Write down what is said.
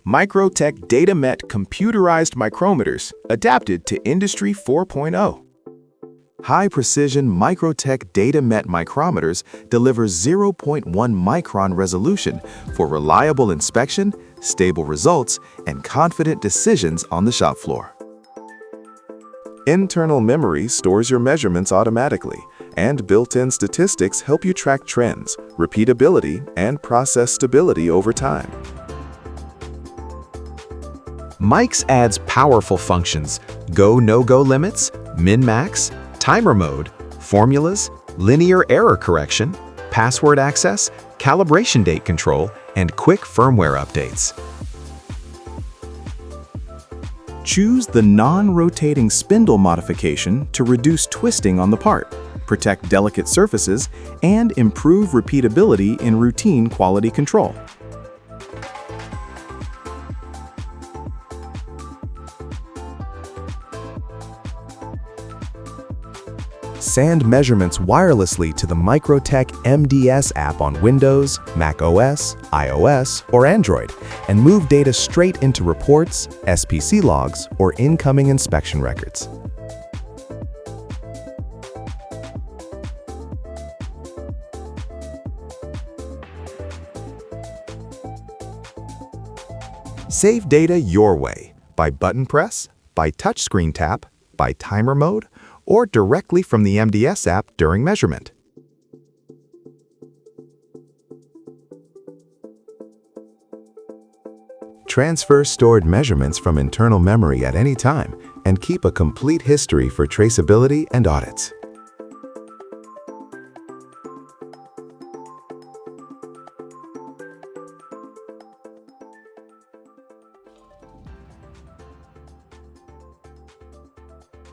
MICROTECH DataMet computerized micrometers adapted to Industry 4.0. High-precision MICROTECH DataMet micrometers deliver 0.1 micron resolution for reliable inspection, stable results, and confident decisions on the shop floor. Internal memory stores your measurements automatically, and built-in statistics help you track trends, repeatability, and process stability over time. MICS adds powerful functions: go, no-go limits, min-max, timer mode, formulas, linear error correction, password access, calibration date control, and quick firmware updates. Choose the non-rotating spindle modification to reduce twisting on the part, protect delicate surfaces, and improve repeatability in routine quality control. Send measurements wirelessly to the MicroTech MDS app on Windows, Mac OS, iOS, or Android, and move data straight into reports, SPC logs, or incoming inspection records. Save data your way, by button press, by touchscreen tap, by timer mode, or directly from the MDS app during measurement. Transfer stored measurements from internal memory at any time and keep a complete history for traceability and audits.